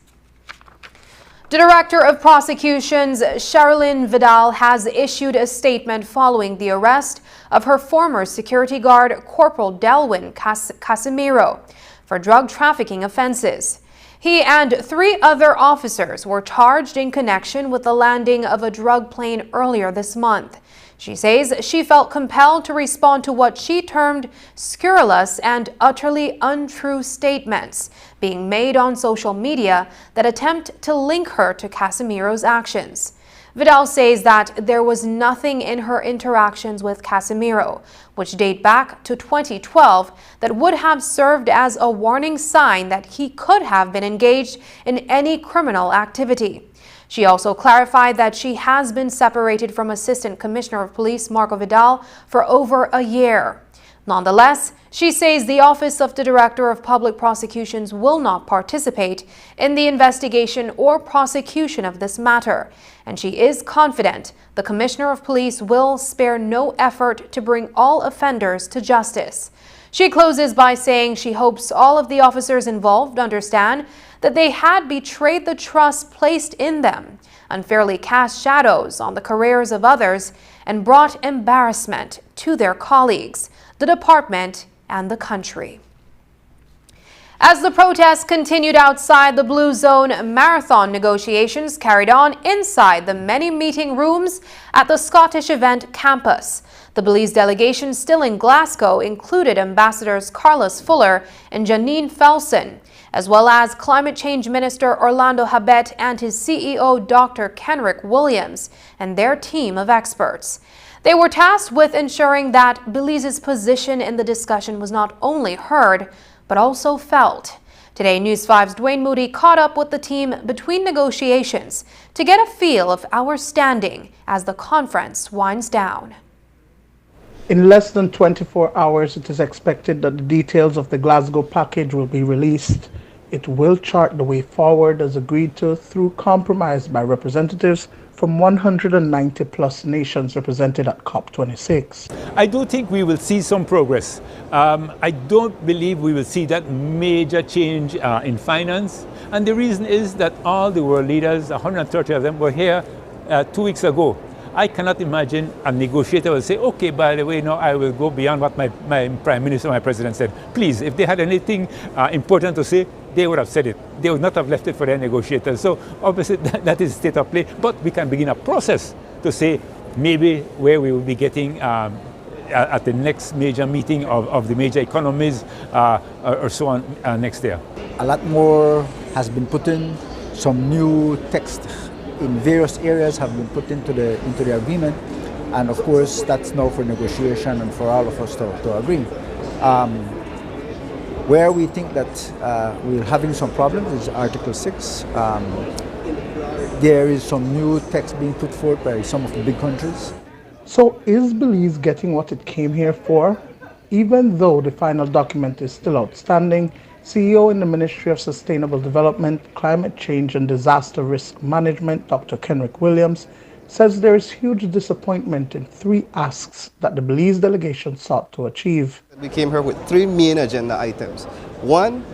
The Director of Prosecutions, Sherilyn Vidal, has issued a statement following the arrest of her former security guard, Corporal Delwin Casimiro, for drug trafficking offenses. He and 3 other officers were charged in connection with the landing of a drug plane earlier this month. She says she felt compelled to respond to what she termed scurrilous and utterly untrue statements being made on social media that attempt to link her to Casimiro's actions. Vidal says that there was nothing in her interactions with Casimiro, which date back to 2012, that would have served as a warning sign that he could have been engaged in any criminal activity. She also clarified that she has been separated from Assistant Commissioner of Police Marco Vidal for over a year. Nonetheless, she says the Office of the Director of Public Prosecutions will not participate in the investigation or prosecution of this matter, and she is confident the Commissioner of Police will spare no effort to bring all offenders to justice. She closes by saying she hopes all of the officers involved understand that they had betrayed the trust placed in them, unfairly cast shadows on the careers of others, and brought embarrassment to their colleagues, the department, and the country. As the protests continued outside the Blue Zone, marathon negotiations carried on inside the many meeting rooms at the Scottish Event campus. The Belize delegation still in Glasgow included Ambassadors Carlos Fuller and Janine Felsen, as well as Climate Change Minister Orlando Habet and his CEO Dr. Kenrick Williams and their team of experts. They were tasked with ensuring that Belize's position in the discussion was not only heard, but also felt. Today, News 5's Dwayne Moody caught up with the team between negotiations to get a feel of our standing as the conference winds down. In less than 24 hours, it is expected that the details of the Glasgow package will be released. It will chart the way forward as agreed to through compromise by representatives from 190 plus nations represented at COP26. I do think we will see some progress. I don't believe we will see that major change in finance. And the reason is that all the world leaders, 130 of them, were here 2 weeks ago. I cannot imagine a negotiator will say, okay, by the way, no, I will go beyond what my prime minister, my president said. Please, if they had anything important to say, they would have said it. They would not have left it for their negotiators. So obviously that is state of play, but we can begin a process to say maybe where we will be getting at the next major meeting of the major economies or so on next year. A lot more has been put in, some new text in various areas have been put into the agreement, and of course that's now for negotiation and for all of us to agree. Where we think that we're having some problems is Article 6. There is some new text being put forth by some of the big countries. So is Belize getting what it came here for? Even though the final document is still outstanding, CEO in the Ministry of Sustainable Development, Climate Change and Disaster Risk Management, Dr. Kenrick Williams, says there is huge disappointment in 3 asks that the Belize delegation sought to achieve. We came here with 3 main agenda items. 1,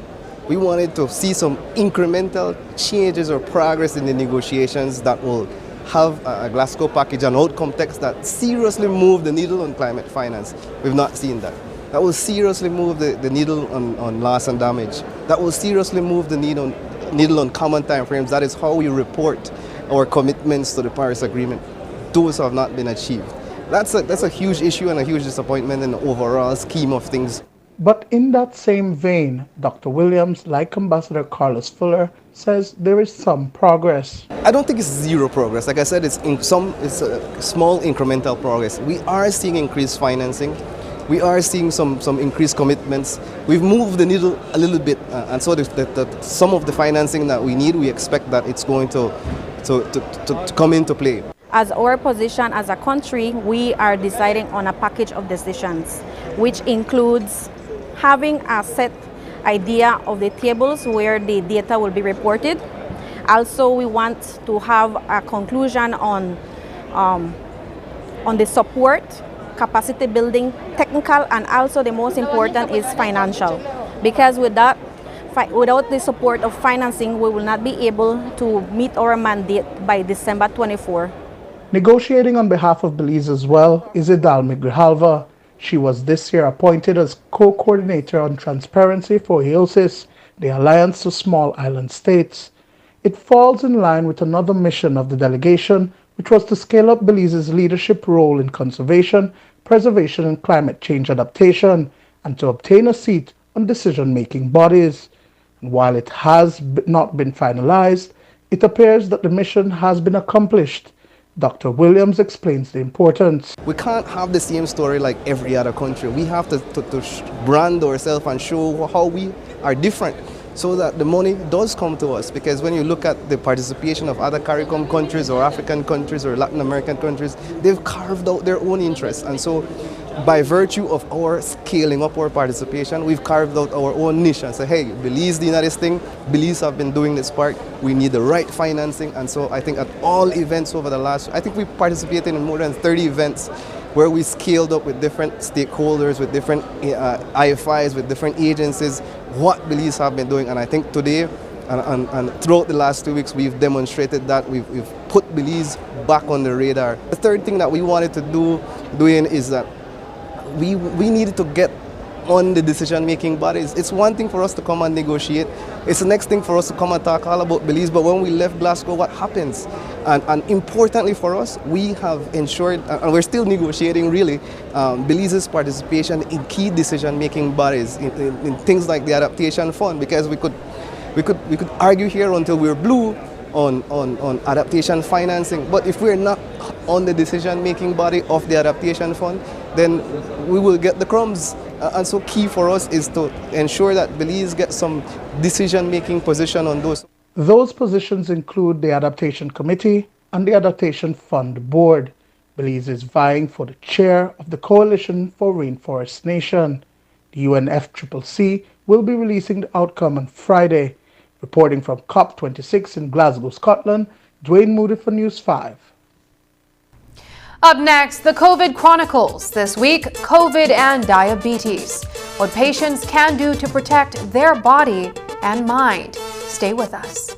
we wanted to see some incremental changes or progress in the negotiations that will have a Glasgow package and outcome text that seriously move the needle on climate finance. We've not seen that. That will seriously move the needle on loss and damage. That will seriously move the needle on common time frames. That is how we report our commitments to the Paris Agreement. Those have not been achieved. That's a huge issue and a huge disappointment in the overall scheme of things. But in that same vein, Dr. Williams, like Ambassador Carlos Fuller, says there is some progress. I don't think it's zero progress. Like I said, it's a small incremental progress. We are seeing increased financing. We are seeing some increased commitments. We've moved the needle a little bit, and so some of the financing that we need, we expect that it's going to come into play. As our position as a country, we are deciding on a package of decisions, which includes having a set idea of the tables where the data will be reported. Also, we want to have a conclusion on the support, capacity building, technical, and also the most important is financial. Because without the support of financing, we will not be able to meet our mandate by December 24. Negotiating on behalf of Belize as well is Idalmi Grijalva. She was this year appointed as co-coordinator on transparency for EOSIS, the Alliance of Small Island States. It falls in line with another mission of the delegation, which was to scale up Belize's leadership role in conservation, preservation and climate change adaptation, and to obtain a seat on decision-making bodies. And while it has not been finalized, it appears that the mission has been accomplished. Dr. Williams explains the importance. We can't have the same story like every other country. We have to brand ourselves and show how we are different so that the money does come to us. Because when you look at the participation of other CARICOM countries or African countries or Latin American countries, they've carved out their own interests. And so by virtue of our scaling up our participation, we've carved out our own niche and say, hey, Belize did this thing, Belize have been doing this part, we need the right financing. And so I think at all events over the last, I think we participated in more than 30 events where we scaled up with different stakeholders, with different IFIs, with different agencies, what Belize have been doing. And I think today and throughout the last 2 weeks, we've demonstrated that we've put Belize back on the radar. The third thing that we wanted to doing is that we needed to get on the decision-making bodies. It's one thing for us to come and negotiate. It's the next thing for us to come and talk all about Belize. But when we left Glasgow, what happens? And importantly for us, we have ensured, and we're still negotiating really, Belize's participation in key decision-making bodies, in things like the Adaptation Fund, because we could argue here until we're blue on adaptation financing. But if we're not on the decision-making body of the Adaptation Fund, then we will get the crumbs. And so key for us is to ensure that Belize gets some decision-making position on those. Those positions include the Adaptation Committee and the Adaptation Fund Board. Belize is vying for the chair of the Coalition for Rainforest Nation. The UNFCCC will be releasing the outcome on Friday. Reporting from COP26 in Glasgow, Scotland, Dwayne Moody for News 5. Up next, the COVID Chronicles. This week, COVID and diabetes. What patients can do to protect their body and mind. Stay with us.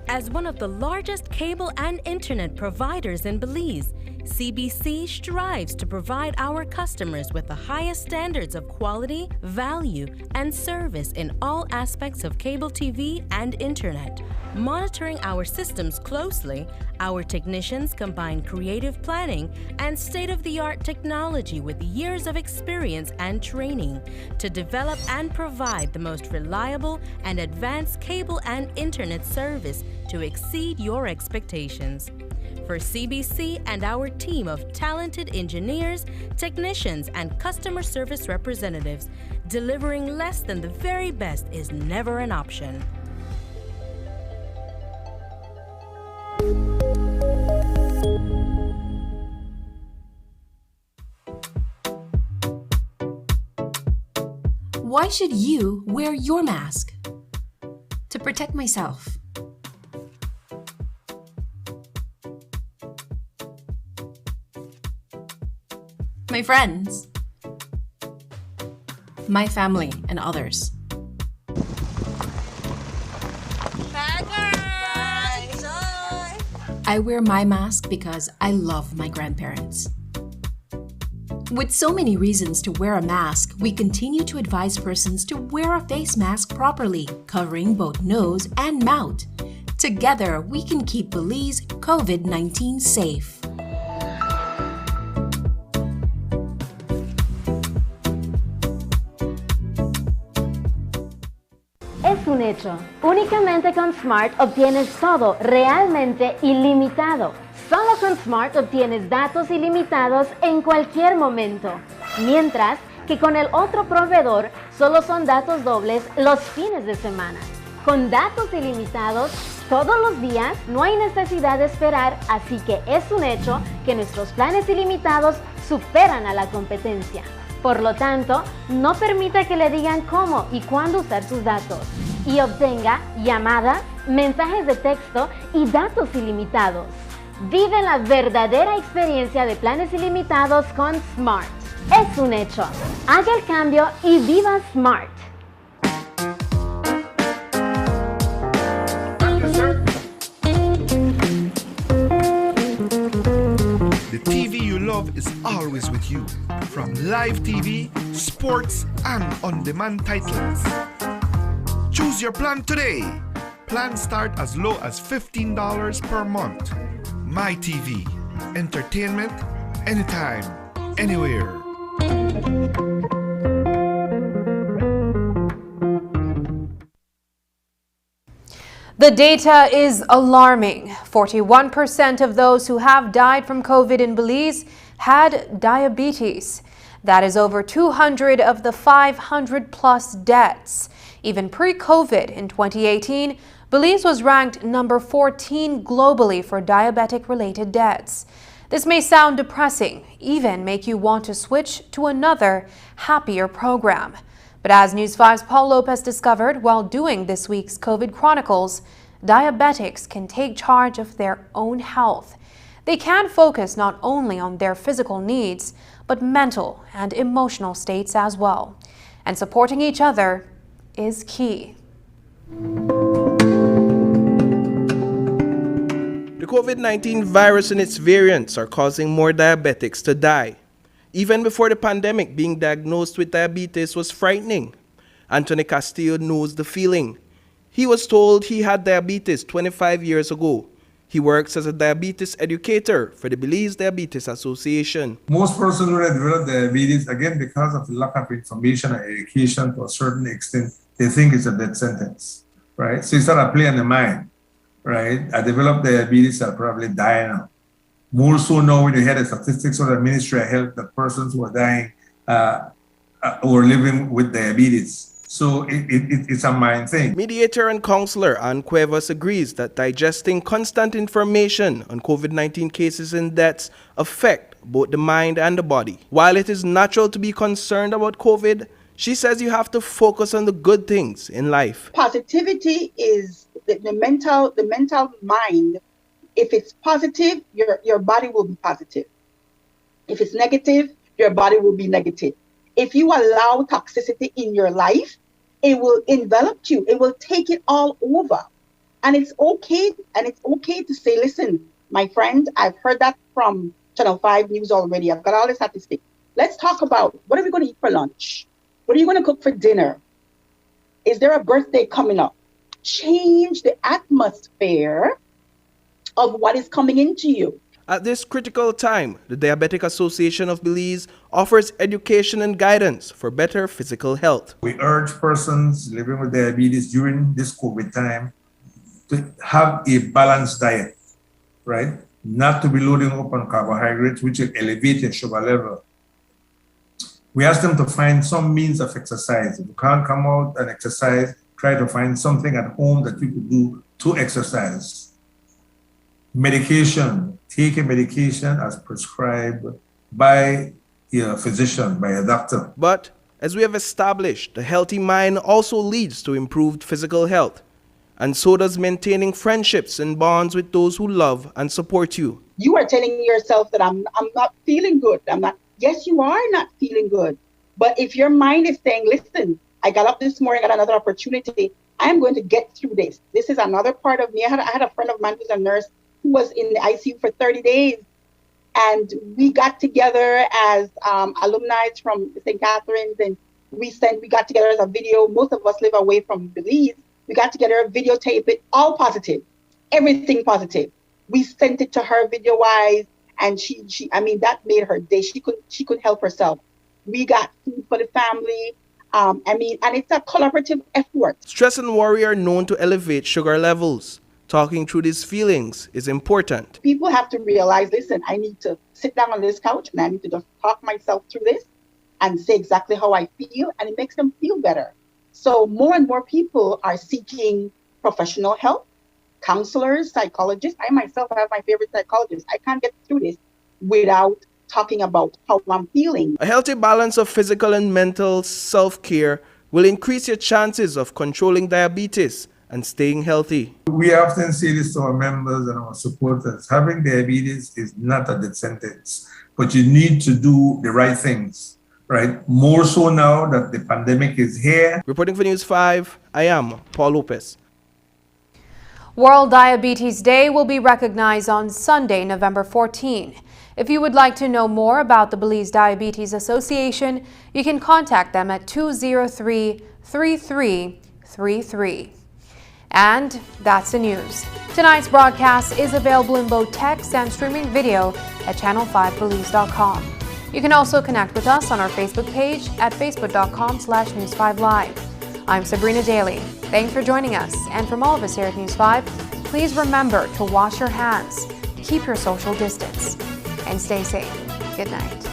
As one of the largest cable and internet providers in Belize, CBC strives to provide our customers with the highest standards of quality, value, and service in all aspects of cable TV and internet. Monitoring our systems closely, our technicians combine creative planning and state-of-the-art technology with years of experience and training to develop and provide the most reliable and advanced cable and internet service to exceed your expectations. For CBC and our team of talented engineers, technicians, and customer service representatives, delivering less than the very best is never an option. Why should you wear your mask? To protect myself. My friends. My family and others. I wear my mask because I love my grandparents. With so many reasons to wear a mask, we continue to advise persons to wear a face mask properly, covering both nose and mouth. Together, we can keep Belize COVID-19 safe. Es un hecho. Únicamente con Smart obtienes todo realmente ilimitado. Solo con Smart obtienes datos ilimitados en cualquier momento. Mientras que con el otro proveedor solo son datos dobles los fines de semana. Con datos ilimitados todos los días no hay necesidad de esperar, así que es un hecho que nuestros planes ilimitados superan a la competencia. Por lo tanto, no permita que le digan cómo y cuándo usar sus datos y obtenga llamadas, mensajes de texto y datos ilimitados. Vive la verdadera experiencia de planes ilimitados con Smart. Es un hecho. Haga el cambio y viva Smart. The TV you love is always with you. From live TV, sports, and on-demand titles. Choose your plan today. Plans start as low as $15 per month. My TV. Entertainment anytime, anywhere. The data is alarming. 41% of those who have died from COVID in Belize had diabetes. That is over 200 of the 500 plus deaths. Even pre-COVID in 2018, Belize was ranked number 14 globally for diabetic-related deaths. This may sound depressing, even make you want to switch to another, happier program. But as News 5's Paul Lopez discovered while doing this week's COVID Chronicles, diabetics can take charge of their own health. They can focus not only on their physical needs, but mental and emotional states as well. And supporting each other is key. The COVID-19 virus and its variants are causing more diabetics to die. Even before the pandemic, being diagnosed with diabetes was frightening. Anthony Castillo knows the feeling. He was told he had diabetes 25 years ago. He works as a diabetes educator for the Belize Diabetes Association. Most persons who have developed diabetes, again, because of the lack of information and education to a certain extent, they think it's a death sentence, right? So it's not a play on the mind, right? I developed diabetes, I'll probably die now. More so now when you hear the statistics of the Ministry of Health that persons who are dying or living with diabetes. So it's a mind thing. Mediator and counselor Ann Cuevas agrees that digesting constant information on COVID-19 cases and deaths affect both the mind and the body. While it is natural to be concerned about COVID, she says you have to focus on the good things in life. Positivity is the mental mind. If it's positive, your body will be positive. If it's negative, your body will be negative. If you allow toxicity in your life, it will envelop you. It will take it all over. And it's okay. And it's okay to say, listen, my friend, I've heard that from Channel 5 News already. I've got all the statistics. Let's talk about what are we going to eat for lunch? What are you going to cook for dinner? Is there a birthday coming up? Change the atmosphere of what is coming into you. At this critical time, the Diabetic Association of Belize offers education and guidance for better physical health. We urge persons living with diabetes during this COVID time to have a balanced diet, right? Not to be loading up on carbohydrates, which will elevate your sugar level. We ask them to find some means of exercise. If you can't come out and exercise, try to find something at home that you could do to exercise. Medication, take a medication as prescribed by your physician, by a doctor. But as we have established, the healthy mind also leads to improved physical health. And so does maintaining friendships and bonds with those who love and support you. You are telling yourself that I'm not feeling good. Yes, you are not feeling good. But if your mind is saying, listen, I got up this morning, got another opportunity, I'm going to get through this. This is another part of me. I had a friend of mine who's a nurse who was in the ICU for 30 days. And we got together as alumni from St. Catharines, and we got together as a video. Most of us live away from Belize. We got together, videotape it, all positive, everything positive. We sent it to her video-wise, and she that made her day. She could help herself. We got food for the family. And it's a collaborative effort. Stress and worry are known to elevate sugar levels. Talking through these feelings is important. People have to realize, listen, I need to sit down on this couch and I need to just talk myself through this and say exactly how I feel, and it makes them feel better. So more and more people are seeking professional help, counselors, psychologists. I myself have my favorite psychologist. I can't get through this without talking about how I'm feeling. A healthy balance of physical and mental self-care will increase your chances of controlling diabetes and staying healthy. We often say this to our members and our supporters. Having diabetes is not a death sentence, but you need to do the right things, right? More so now that the pandemic is here. Reporting for News 5, I am Paul Lopez. World Diabetes Day will be recognized on Sunday, November 14. If you would like to know more about the Belize Diabetes Association, you can contact them at 203-3333. And that's the news. Tonight's broadcast is available in both text and streaming video at channel5belize.com. You can also connect with us on our Facebook page at facebook.com/News5Live. I'm Sabrina Daly. Thanks for joining us. And from all of us here at News 5, please remember to wash your hands, keep your social distance, and stay safe. Good night.